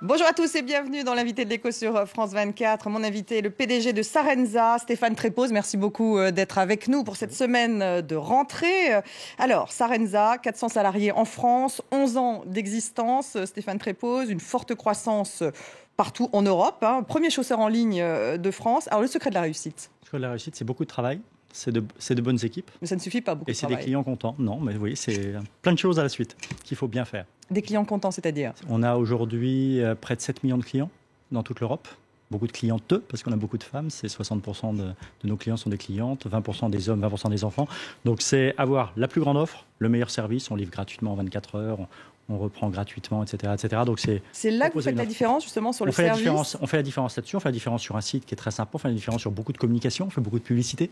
Bonjour à tous et bienvenue dans l'invité de l'écho sur France 24. Mon invité est le PDG de Sarenza, Stéphane Trépose. Merci beaucoup d'être avec nous pour cette semaine de rentrée. Alors, Sarenza, 400 salariés en France, 11 ans d'existence. Stéphane Trépose, une forte croissance partout en Europe. Premier chausseur en ligne de France. Alors, le secret de la réussite? Le secret de la réussite, c'est beaucoup de travail. C'est de bonnes équipes. Mais ça ne suffit pas, beaucoup de travail. Et c'est des clients contents. Non, mais vous voyez, c'est plein de choses à la suite qu'il faut bien faire. Des clients contents, c'est-à-dire? On a aujourd'hui près de 7 millions de clients dans toute l'Europe. Beaucoup de clientes, parce qu'on a beaucoup de femmes. C'est 60% de nos clients sont des clientes, 20% des hommes, 20% des enfants. Donc c'est avoir la plus grande offre, le meilleur service. On livre gratuitement en 24 heures. On reprend gratuitement, etc., etc. Donc c'est là que vous faites la différence, justement, sur le service. On fait la différence là-dessus. On fait la différence sur un site qui est très sympa. On fait la différence sur beaucoup de communication. On fait beaucoup de publicité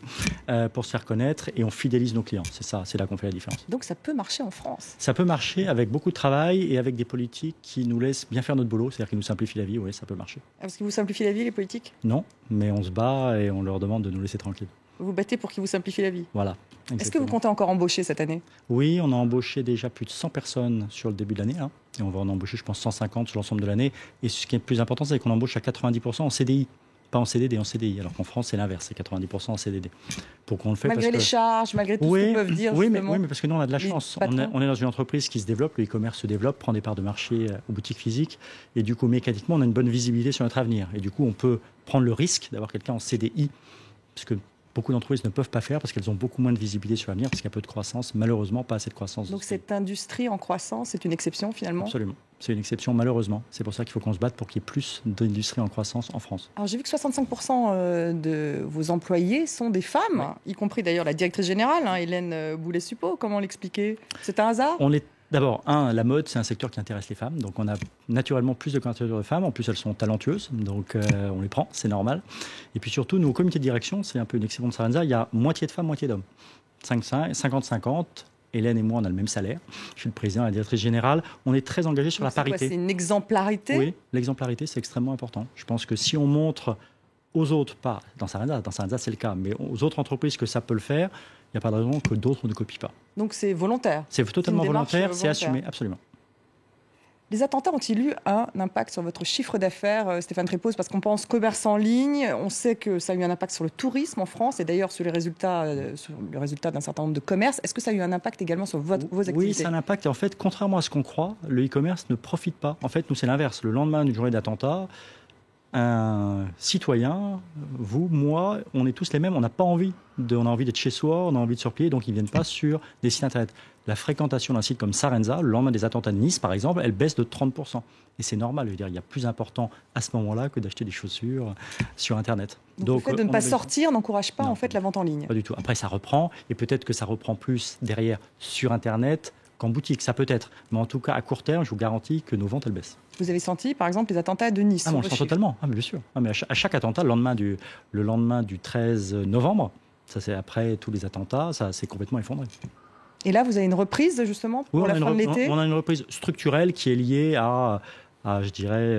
pour se faire connaître et on fidélise nos clients. C'est ça, c'est là qu'on fait la différence. Donc ça peut marcher en France? Ça peut marcher avec beaucoup de travail et avec des politiques qui nous laissent bien faire notre boulot, c'est-à-dire qui nous simplifient la vie. Oui, ça peut marcher. Parce qu'ils vous simplifient la vie, les politiques? Non, mais on se bat et on leur demande de nous laisser tranquilles. Vous vous battez pour qu'ils vous simplifient la vie? Voilà. Exactement. Est-ce que vous comptez encore embaucher cette année? Oui, on a embauché déjà plus de 100 personnes sur le début de l'année. Et on va en embaucher, je pense, 150 sur l'ensemble de l'année. Et ce qui est le plus important, c'est qu'on embauche à 90% en CDI. Pas en CDD, en CDI. Alors qu'en France, c'est l'inverse, c'est 90% en CDD. Pourquoi on le fait? Malgré les charges, malgré tout ce qu'ils peuvent dire, oui, mais parce que nous, on a de la chance. On est dans une entreprise qui se développe, le e-commerce se développe, prend des parts de marché aux boutiques physiques. Et du coup, mécaniquement, on a une bonne visibilité sur notre avenir. Et du coup, on peut prendre le risque d'avoir quelqu'un en CDI. Parce que beaucoup d'entreprises ne peuvent pas faire parce qu'elles ont beaucoup moins de visibilité sur l'avenir, parce qu'il y a peu de croissance, malheureusement pas assez de croissance. Donc cette industrie en croissance, c'est une exception finalement? Absolument, c'est une exception malheureusement. C'est pour ça qu'il faut qu'on se batte pour qu'il y ait plus d'industrie en croissance en France. Alors j'ai vu que 65% de vos employés sont des femmes, y compris d'ailleurs la directrice générale, Hélène Boulet-Suppot. Comment l'expliquer? C'est un hasard? D'abord, la mode, c'est un secteur qui intéresse les femmes. Donc, on a naturellement plus de candidatures de femmes. En plus, elles sont talentueuses. Donc, on les prend, c'est normal. Et puis surtout, nous, au comité de direction, c'est un peu une exception de Sarenza, il y a moitié de femmes, moitié d'hommes. 50-50. Hélène et moi, on a le même salaire. Je suis le président et la directrice générale. On est très engagés sur la parité. C'est une exemplarité? Oui, l'exemplarité, c'est extrêmement important. Je pense que si on montre aux autres, pas dans Sarenza c'est le cas, mais aux autres entreprises que ça peut le faire, il n'y a pas de raison que d'autres ne copient pas. Donc c'est volontaire? C'est totalement volontaire, c'est assumé, absolument. Les attentats ont-ils eu un impact sur votre chiffre d'affaires, Stéphane Trépose? Parce qu'on pense commerce en ligne, on sait que ça a eu un impact sur le tourisme en France et d'ailleurs sur le résultat d'un certain nombre de commerces. Est-ce que ça a eu un impact également sur vos activités? Oui, c'est un impact. En fait, contrairement à ce qu'on croit, le e-commerce ne profite pas. En fait, nous, c'est l'inverse. Le lendemain d'une journée d'attentat, un citoyen, vous, moi, on est tous les mêmes. On n'a pas envie on a envie d'être chez soi, on a envie de se replier, donc ils ne viennent pas sur des sites internet. La fréquentation d'un site comme Sarenza, le lendemain des attentats de Nice, par exemple, elle baisse de 30%. Et c'est normal, je veux dire, il y a plus important à ce moment-là que d'acheter des chaussures sur internet. Donc le fait de ne pas sortir n'encourage pas en fait la vente en ligne? Pas du tout. Après, ça reprend, et peut-être que ça reprend plus derrière sur internet qu'en boutique, ça peut être. Mais en tout cas, à court terme, je vous garantis que nos ventes, elles baissent. Vous avez senti, par exemple, les attentats de Nice? On le sent totalement, mais bien sûr. Mais à chaque attentat, le lendemain du 13 novembre, ça c'est après tous les attentats, ça s'est complètement effondré. Et là, vous avez une reprise, justement, pour la fin de l'été? On a une reprise structurelle qui est liée à je dirais,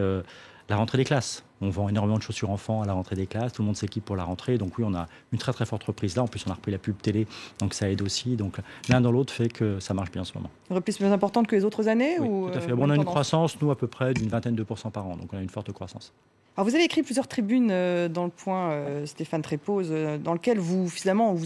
la rentrée des classes. On vend énormément de chaussures enfants à la rentrée des classes, tout le monde s'équipe pour la rentrée. Donc oui, on a une très très forte reprise là. En plus, on a repris la pub télé, donc ça aide aussi. Donc l'un dans l'autre fait que ça marche bien en ce moment. Une reprise plus importante que les autres années? Oui, tout à fait. On a une croissance, nous, à peu près d'une vingtaine de % par an. Donc on a une forte croissance. Alors vous avez écrit plusieurs tribunes dans le Point, Stéphane Trépose, dans lequel vous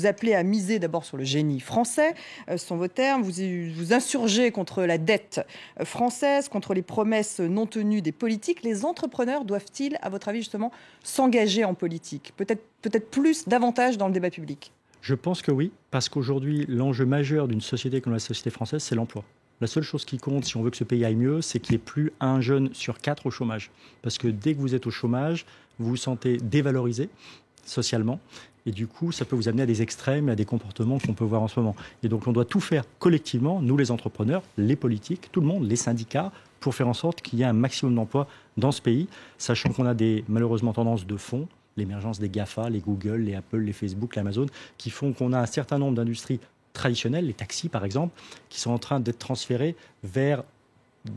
appelez à miser d'abord sur le génie français, ce sont vos termes, vous insurgez contre la dette française, contre les promesses non tenues des politiques. Les entrepreneurs doivent-ils, à votre avis, justement, s'engager en politique? Peut-être plus, davantage dans le débat public? Je pense que oui, parce qu'aujourd'hui, l'enjeu majeur d'une société comme la société française, c'est l'emploi. La seule chose qui compte, si on veut que ce pays aille mieux, c'est qu'il n'y ait plus un jeune sur 4 au chômage. Parce que dès que vous êtes au chômage, vous vous sentez dévalorisé socialement. Et du coup, ça peut vous amener à des extrêmes et à des comportements qu'on peut voir en ce moment. Et donc, on doit tout faire collectivement, nous les entrepreneurs, les politiques, tout le monde, les syndicats, pour faire en sorte qu'il y ait un maximum d'emplois dans ce pays, sachant qu'on a malheureusement tendances de fond, l'émergence des GAFA, les Google, les Apple, les Facebook, l'Amazon, qui font qu'on a un certain nombre d'industries traditionnelles, les taxis par exemple, qui sont en train d'être transférés vers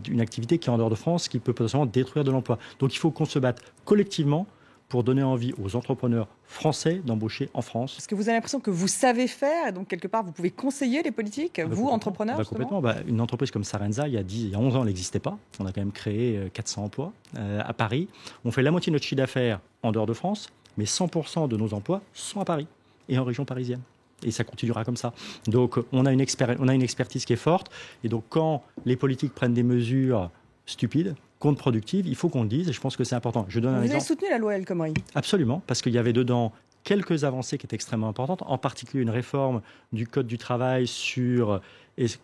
une activité qui est en dehors de France, qui peut potentiellement détruire de l'emploi. Donc il faut qu'on se batte collectivement pour donner envie aux entrepreneurs français d'embaucher en France. Est-ce que vous avez l'impression que vous savez faire et donc quelque part vous pouvez conseiller les politiques, vous entrepreneurs complètement. Une entreprise comme Sarenza, il y a 11 ans, elle n'existait pas. On a quand même créé 400 emplois à Paris. On fait la moitié de notre chiffre d'affaires en dehors de France, mais 100% de nos emplois sont à Paris et en région parisienne. Et ça continuera comme ça. Donc on a une expertise qui est forte. Et donc quand les politiques prennent des mesures stupides, contre-productive, il faut qu'on le dise, et je pense que c'est important. Je donne un exemple. Vous avez soutenu la loi El Khomri ? Absolument, parce qu'il y avait dedans quelques avancées qui étaient extrêmement importantes, en particulier une réforme du Code du travail sur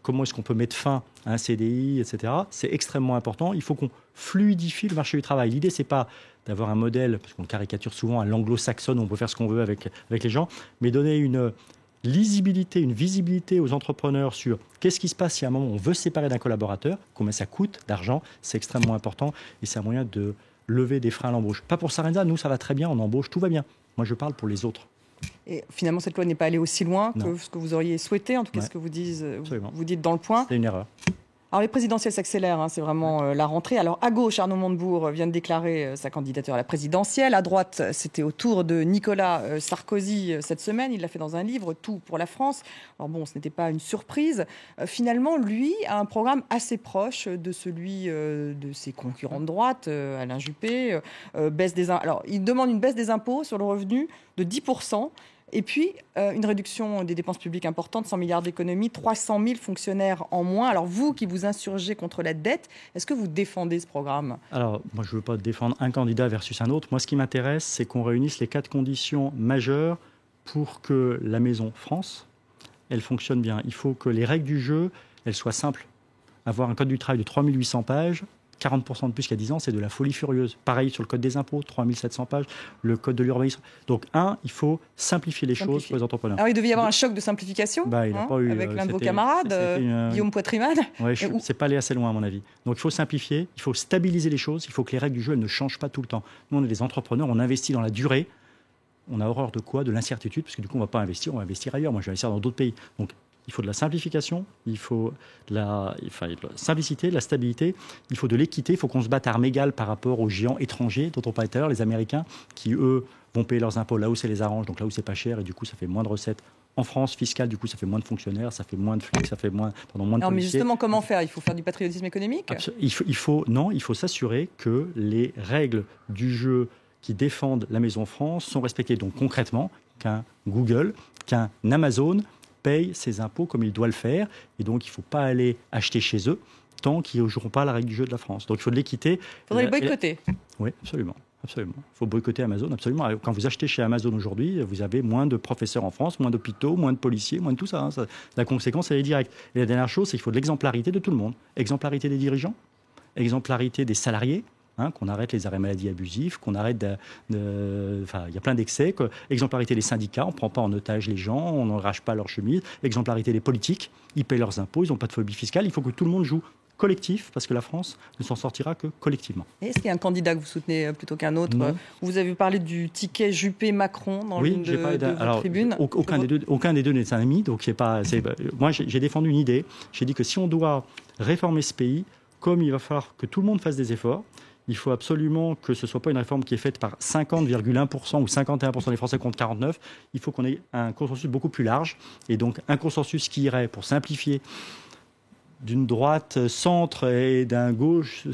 comment est-ce qu'on peut mettre fin à un CDI, etc. C'est extrêmement important. Il faut qu'on fluidifie le marché du travail. L'idée, c'est pas d'avoir un modèle, parce qu'on caricature souvent à l'anglo-saxonne, où on peut faire ce qu'on veut avec les gens, mais donner une lisibilité, une visibilité aux entrepreneurs sur qu'est-ce qui se passe si à un moment on veut se séparer d'un collaborateur, combien ça coûte d'argent, c'est extrêmement important et c'est un moyen de lever des freins à l'embauche. Pas pour Sarenza, nous ça va très bien, on embauche, tout va bien. Moi je parle pour les autres. Et finalement cette loi n'est pas allée aussi loin que ce que vous auriez souhaité, en tout cas ce que vous dites dans le point. C'est une erreur. Alors les présidentielles s'accélèrent, c'est vraiment la rentrée. Alors à gauche, Arnaud Montebourg vient de déclarer sa candidature à la présidentielle. À droite, c'était au tour de Nicolas Sarkozy cette semaine. Il l'a fait dans un livre, Tout pour la France. Alors bon, ce n'était pas une surprise. Finalement, lui a un programme assez proche de celui de ses concurrents de droite, Alain Juppé. Alors il demande une baisse des impôts sur le revenu de 10%. Et puis, une réduction des dépenses publiques importante, 100 milliards d'économies, 300 000 fonctionnaires en moins. Alors, vous qui vous insurgez contre la dette, est-ce que vous défendez ce programme ? Alors, moi, je ne veux pas défendre un candidat versus un autre. Moi, ce qui m'intéresse, c'est qu'on réunisse les 4 conditions majeures pour que la maison France, elle fonctionne bien. Il faut que les règles du jeu, elles soient simples. Avoir un code du travail de 3800 pages, 40% de plus qu'il y a 10 ans, c'est de la folie furieuse. Pareil sur le code des impôts, 3700 pages, le code de l'urbanisme. Donc, il faut simplifier les choses pour les entrepreneurs. Alors, il devait y avoir un choc de simplification il n'a pas eu, avec l'un de vos camarades, Guillaume Poitrimane. Oui, c'est pas allé assez loin, à mon avis. Donc, il faut simplifier, il faut stabiliser les choses, il faut que les règles du jeu elles ne changent pas tout le temps. Nous, on est des entrepreneurs, on investit dans la durée. On a horreur de quoi ? De l'incertitude, parce que du coup, on ne va pas investir, on va investir ailleurs. Moi, je vais investir dans d'autres pays. Donc, il faut de la simplification, il faut de la simplicité, de la stabilité, il faut de l'équité, il faut qu'on se batte à armes égales par rapport aux géants étrangers dont on parlait tout à l'heure, les Américains, qui, eux, vont payer leurs impôts là où ça les arrange, donc là où c'est pas cher, et du coup, ça fait moins de recettes. En France, fiscale, du coup, ça fait moins de fonctionnaires, ça fait moins de flics, ça fait moins de policiers. Mais justement, comment faire ? Il faut faire du patriotisme économique ? Il faut s'assurer que les règles du jeu qui défendent la maison France sont respectées. Donc concrètement, qu'un Google, qu'un Amazon paye ses impôts comme il doit le faire. Et donc, il ne faut pas aller acheter chez eux tant qu'ils ne joueront pas la règle du jeu de la France. Donc, il faut de l'équité. Il faudrait les boycotter. Oui, absolument. Absolument. Il faut boycotter Amazon, absolument. Quand vous achetez chez Amazon aujourd'hui, vous avez moins de professeurs en France, moins d'hôpitaux, moins de policiers, moins de tout ça. La conséquence, elle est directe. Et la dernière chose, c'est qu'il faut de l'exemplarité de tout le monde. Exemplarité des dirigeants, exemplarité des salariés, qu'on arrête les arrêts maladie abusifs, qu'on arrête il y a plein d'excès. Exemplarité des syndicats, on ne prend pas en otage les gens, on n'enrage pas leur chemise. Exemplarité des politiques, ils payent leurs impôts, ils n'ont pas de phobie fiscale. Il faut que tout le monde joue collectif, parce que la France ne s'en sortira que collectivement. Est-ce qu'il y a un candidat que vous soutenez plutôt qu'un autre ? Non. Vous avez parlé du ticket Juppé-Macron dans l'une de vos tribunes. Aucun des deux n'est un ami. Donc moi, j'ai défendu une idée. J'ai dit que si on doit réformer ce pays, comme il va falloir que tout le monde fasse des efforts, il faut absolument que ce ne soit pas une réforme qui est faite par 50,1% ou 51% des Français contre 49%. Il faut qu'on ait un consensus beaucoup plus large. Et donc, un consensus qui irait, pour simplifier, d'une droite centre et d'un gauche,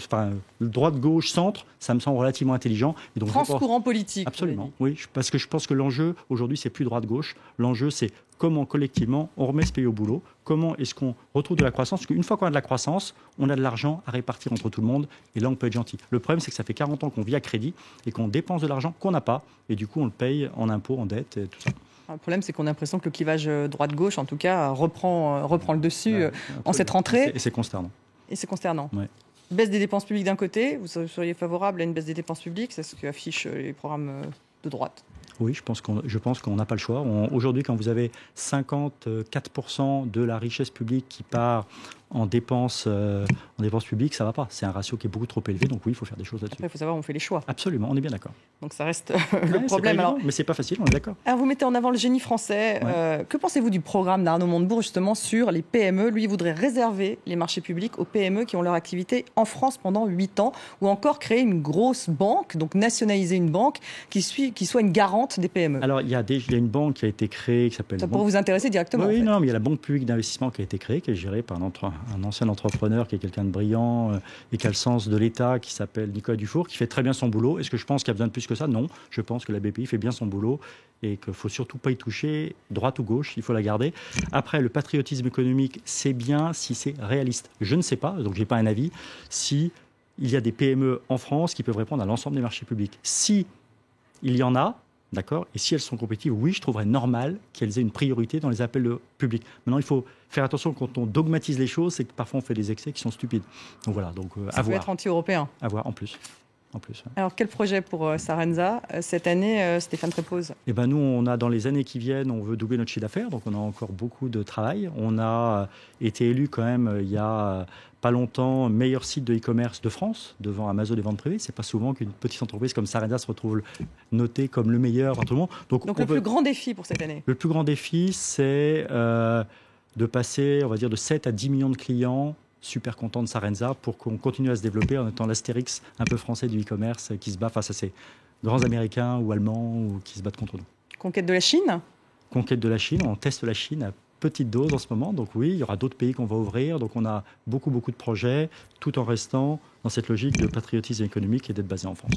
droite-gauche centre, ça me semble relativement intelligent. Et donc, courant politique. Absolument, oui, parce que je pense que l'enjeu aujourd'hui, c'est plus droite-gauche. L'enjeu, c'est comment collectivement on remet ce pays au boulot, comment est-ce qu'on retrouve de la croissance. Parce qu'une fois qu'on a de la croissance, on a de l'argent à répartir entre tout le monde, et là, on peut être gentil. Le problème, c'est que ça fait 40 ans qu'on vit à crédit et qu'on dépense de l'argent qu'on n'a pas, et du coup, on le paye en impôts, en dette, et tout ça. Le problème, c'est qu'on a l'impression que le clivage droite-gauche, en tout cas, reprend le dessus en cette rentrée. Et c'est consternant. Et c'est consternant. Ouais. Baisse des dépenses publiques d'un côté, vous seriez favorable à une baisse des dépenses publiques, c'est ce qu'affichent les programmes de droite. Oui, je pense qu'on n'a pas le choix. Aujourd'hui, quand vous avez 54% de la richesse publique qui part en dépenses publiques, ça ne va pas. C'est un ratio qui est beaucoup trop élevé, donc oui, il faut faire des choses là-dessus. Après, il faut savoir, on fait les choix. Absolument, on est bien d'accord. Donc ça reste le problème. Mais ce n'est pas facile, on est d'accord. Alors vous mettez en avant le génie français. Ouais. Que pensez-vous du programme d'Arnaud Montebourg justement sur les PME? Lui, il voudrait réserver les marchés publics aux PME qui ont leur activité en France pendant 8 ans, ou encore créer une grosse banque, donc nationaliser une banque qui soit une garante des PME. Alors il y a une banque qui a été créée qui s'appelle... Ça pourrait vous intéresser directement. Oui, en fait. Non, mais il y a la Banque publique d'investissement qui a été créée, qui est gérée par un ancien entrepreneur qui est quelqu'un de brillant et qui a le sens de l'État, qui s'appelle Nicolas Dufour, qui fait très bien son boulot. Est-ce que je pense qu'il y a besoin de plus que ça? Non. Je pense que la BPI fait bien son boulot et qu'il ne faut surtout pas y toucher, droite ou gauche, il faut la garder. Après, le patriotisme économique, c'est bien si c'est réaliste. Je ne sais pas, donc je n'ai pas un avis, si il y a des PME en France qui peuvent répondre à l'ensemble des marchés publics. Si il y en a, d'accord. Et si elles sont compétitives, oui, je trouverais normal qu'elles aient une priorité dans les appels publics. Maintenant, il faut faire attention quand on dogmatise les choses, c'est que parfois on fait des excès qui sont stupides. Donc voilà, ça peut être anti-européen. À voir en plus. Ouais. Alors, quel projet pour Sarenza cette année, Stéphane Trépoz? Nous, on a dans les années qui viennent, on veut doubler notre chiffre d'affaires, donc on a encore beaucoup de travail. On a été élu quand même il y a pas longtemps meilleur site de e-commerce de France, devant Amazon et ventes privées. C'est pas souvent qu'une petite entreprise comme Sarenza se retrouve notée comme le meilleur par tout le monde. Donc le plus grand défi pour cette année? Le plus grand défi, c'est de passer, on va dire, de 7 à 10 millions de clients super content de Sarenza pour qu'on continue à se développer en étant l'astérix un peu français du e-commerce qui se bat face à ces grands Américains ou Allemands ou qui se battent contre nous. Conquête de la Chine? Conquête de la Chine, on teste la Chine à petite dose en ce moment. Donc oui, il y aura d'autres pays qu'on va ouvrir. Donc on a beaucoup de projets tout en restant dans cette logique de patriotisme économique et d'être basé en France.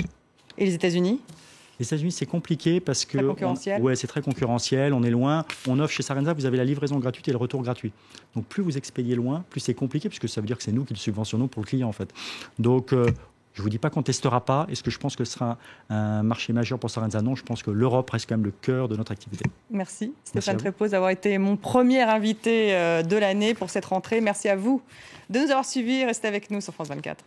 Et les États-Unis? Les États-Unis, c'est compliqué parce que... Très concurrentiel. Ouais, c'est très concurrentiel, on est loin. On offre chez Sarenza, vous avez la livraison gratuite et le retour gratuit. Donc plus vous expédiez loin, plus c'est compliqué, puisque ça veut dire que c'est nous qui le subventionnons pour le client, en fait. Donc je ne vous dis pas qu'on ne testera pas. Est-ce que je pense que ce sera un marché majeur pour Sarenza? Non, je pense que l'Europe reste quand même le cœur de notre activité. Merci Stéphane Trépoz d'avoir été mon premier invité de l'année pour cette rentrée. Merci à vous de nous avoir suivis. Restez avec nous sur France 24.